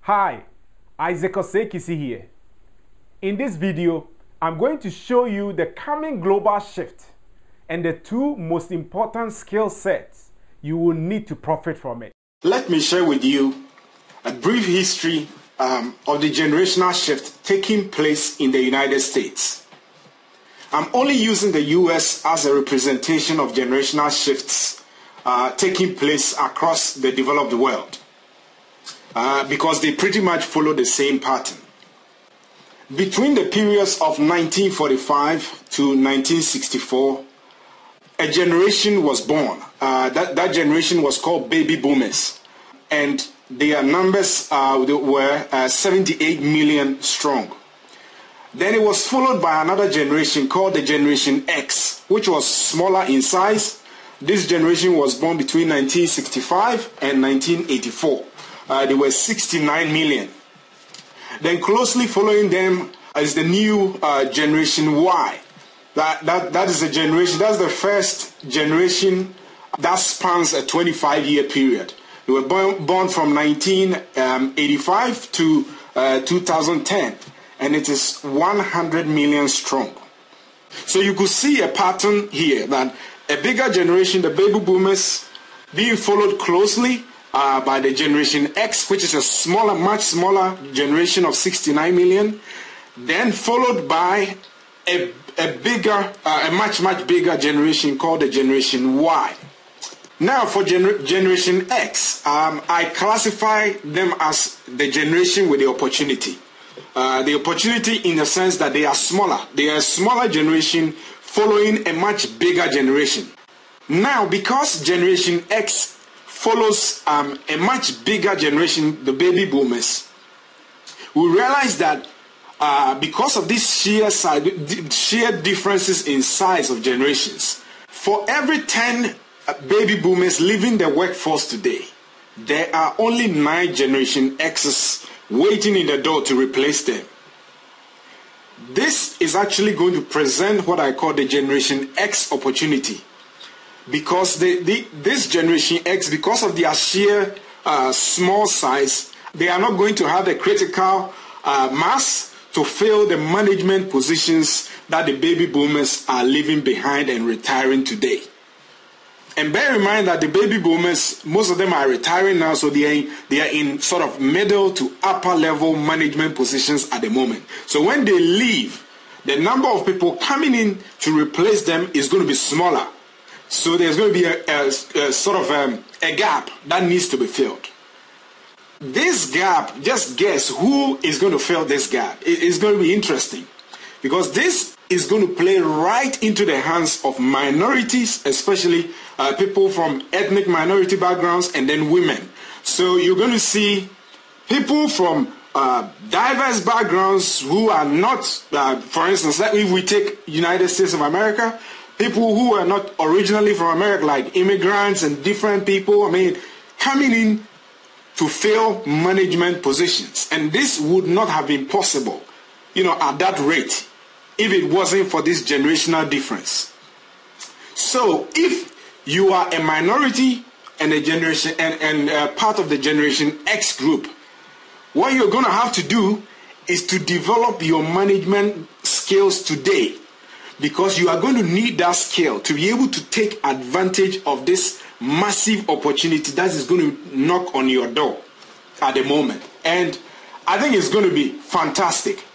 Hi, Isaac Osekisi here. In this video, I'm going to show you the coming global shift and the two most important skill sets you will need to profit from it. Let me share with you a brief history of the generational shift taking place in the United States. I'm only using the US as a representation of generational shifts taking place across the developed world. Because they pretty much follow the same pattern. Between the periods of 1945 to 1964, a generation was born. That generation was called baby boomers. And their numbers were 78 million strong. Then it was followed by another generation called the Generation X, which was smaller in size. This generation was born between 1965 and 1984. They were 69 million. Then closely following them is the new Generation Y. That is the generation. That's the first generation that spans a 25-year period. They were born from 1985 to 2010, and it is 100 million strong. So you could see a pattern here that a bigger generation, the baby boomers, being followed closely by the Generation X, which is a smaller, much smaller generation of 69 million, then followed by a much bigger generation called the Generation Y. Now for Generation X, I classify them as the generation with the opportunity. The opportunity in the sense that they are smaller. They are a smaller generation following a much bigger generation. Now, because Generation X follows a much bigger generation, the baby boomers, we realize that because of these sheer differences in size of generations, for every 10 baby boomers leaving the workforce today, there are only 9 Generation X's waiting in the door to replace them. This is actually going to present what I call the Generation X opportunity. Because this Generation X, because of their sheer small size, they are not going to have the critical mass to fill the management positions that the baby boomers are leaving behind and retiring today. And bear in mind that the baby boomers, most of them are retiring now, so they are in sort of middle to upper level management positions at the moment. So when they leave, the number of people coming in to replace them is going to be smaller. So there's going to be a sort of a gap that needs to be filled. This gap, just guess who is going to fill this gap. It's going to be interesting because this is going to play right into the hands of minorities, especially people from ethnic minority backgrounds and then women. So you're going to see people from diverse backgrounds who are not, for instance, if we take United States of America, people who are not originally from America, like immigrants and different people, coming in to fill management positions. And this would not have been possible, at that rate, if it wasn't for this generational difference. So if you are a minority and a generation and part of the Generation X group, what you're going to have to do is to develop your management skills today. Because you are going to need that skill to be able to take advantage of this massive opportunity that is going to knock on your door at the moment. And I think it's going to be fantastic.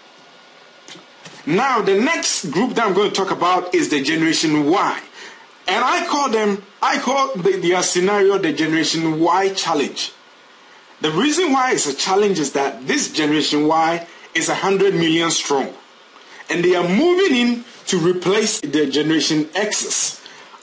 Now, the next group that I'm going to talk about is the Generation Y. And I call their scenario the Generation Y challenge. The reason why it's a challenge is that this Generation Y is 100 million strong. And they are moving in to replace the Generation X's.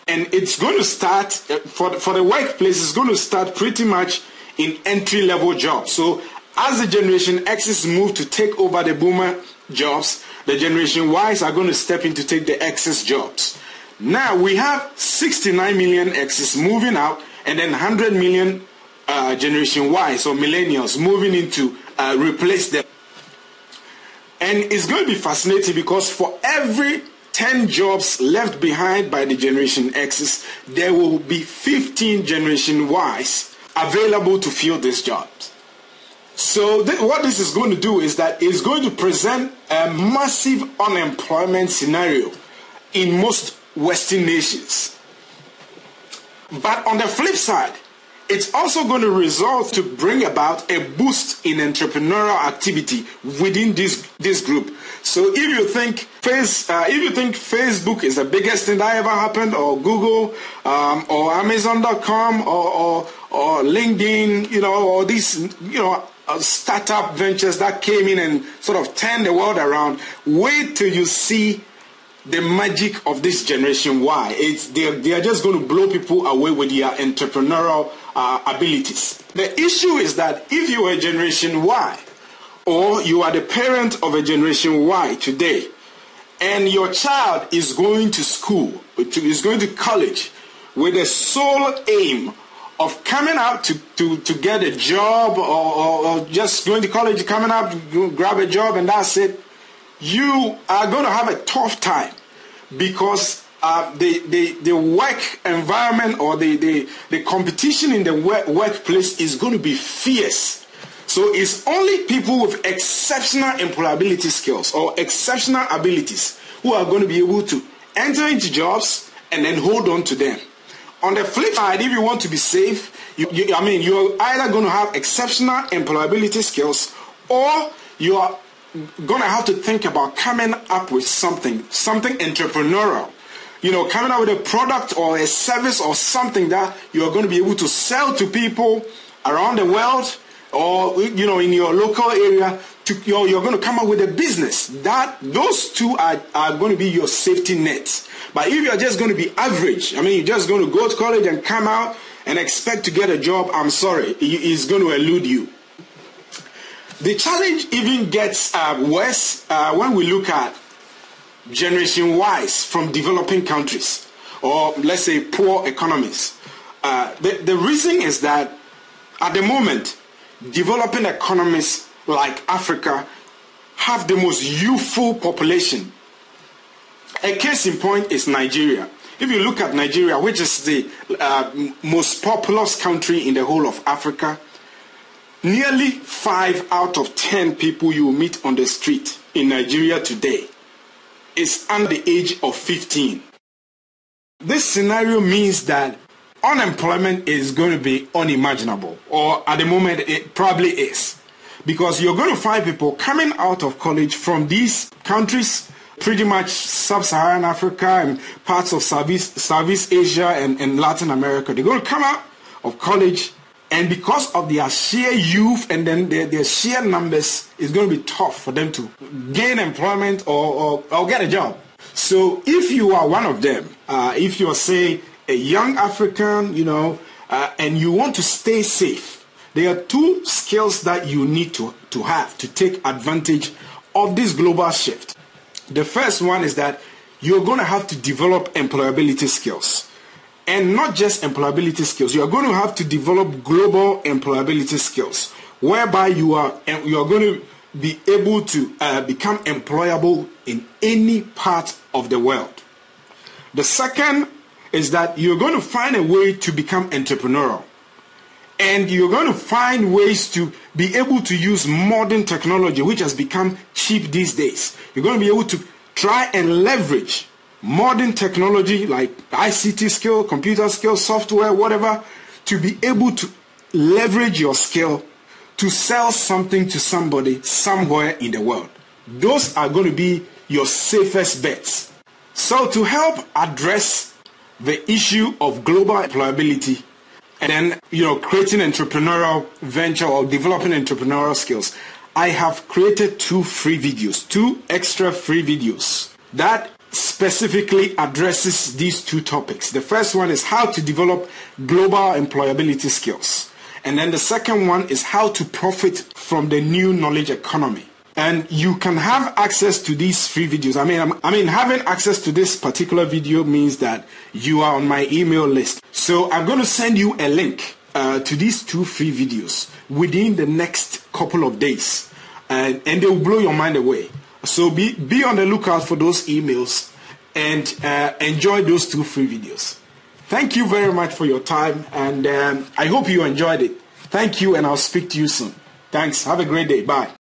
And it's going to start, for the workplace, it's going to start pretty much in entry-level jobs. So as the Generation X's move to take over the boomer jobs, the Generation Y's are going to step in to take the X's jobs. Now we have 69 million X's moving out, and then 100 million Generation Y, so millennials, moving in to replace them. And it's going to be fascinating because for every 10 jobs left behind by the Generation X's, there will be 15 Generation Y's available to fill these jobs. So what this is going to do is that it's going to present a massive unemployment scenario in most Western nations. But on the flip side, it's also going to result to bring about a boost in entrepreneurial activity within this group. So if you think Facebook is the biggest thing that ever happened, or Google, or Amazon.com, or LinkedIn, or these, startup ventures that came in and sort of turned the world around, wait till you see the magic of this Generation Y. They are just going to blow people away with their entrepreneurial abilities. The issue is that if you are a Generation Y, or you are the parent of a Generation Y today, and your child is going to school, is going to college, with the sole aim of coming out to get a job, or just going to college, coming out, grab a job, and that's it, you are going to have a tough time, because the work environment, or the competition in the workplace is going to be fierce. So it's only people with exceptional employability skills or exceptional abilities who are going to be able to enter into jobs and then hold on to them. On the flip side, if you want to be safe, you're either going to have exceptional employability skills, or you are going to have to think about coming up with something entrepreneurial. Coming up with a product or a service or something that you are going to be able to sell to people around the world, or in your local area. You're going to come up with a business. Those two are going to be your safety nets. But if you're just going to be average, you're just going to go to college and come out and expect to get a job, I'm sorry, it's going to elude you. The challenge even gets worse when we look at Generation Ys from developing countries, or let's say poor economies. The reason is that at the moment, developing economies like Africa have the most youthful population. A case in point is Nigeria. If you look at Nigeria, which is the most populous country in the whole of Africa, nearly 5 out of 10 people you meet on the street in Nigeria today is under the age of 15. This scenario means that unemployment is going to be unimaginable, or at the moment it probably is, because you're going to find people coming out of college from these countries, pretty much sub-Saharan Africa and parts of Southeast Asia and Latin America. They're going to come out of college, and because of their sheer youth and then their sheer numbers, it's going to be tough for them to gain employment or get a job. So if you are one of them, if you're, say, a young African, and you want to stay safe, there are 2 skills that you need to have to take advantage of this global shift. The first one is that you're going to have to develop employability skills. And not just employability skills, you are going to have to develop global employability skills, whereby you are going to be able to become employable in any part of the world. The second is that you're going to find a way to become entrepreneurial. And you're going to find ways to be able to use modern technology, which has become cheap these days. You're going to be able to try and leverage modern technology like ICT skill, computer skill, software, whatever, to be able to leverage your skill to sell something to somebody somewhere in the world. Those are going to be your safest bets. So to help address the issue of global employability, and then, creating entrepreneurial venture or developing entrepreneurial skills, I have created 2 extra free videos that specifically addresses these 2 topics. The first one is how to develop global employability skills. And then the second one is how to profit from the new knowledge economy. And you can have access to these free videos. Having access to this particular video means that you are on my email list. So I'm going to send you a link to these 2 free videos within the next couple of days. And they will blow your mind away. So be on the lookout for those emails and enjoy those 2 free videos. Thank you very much for your time, and I hope you enjoyed it. Thank you, and I'll speak to you soon. Thanks. Have a great day. Bye.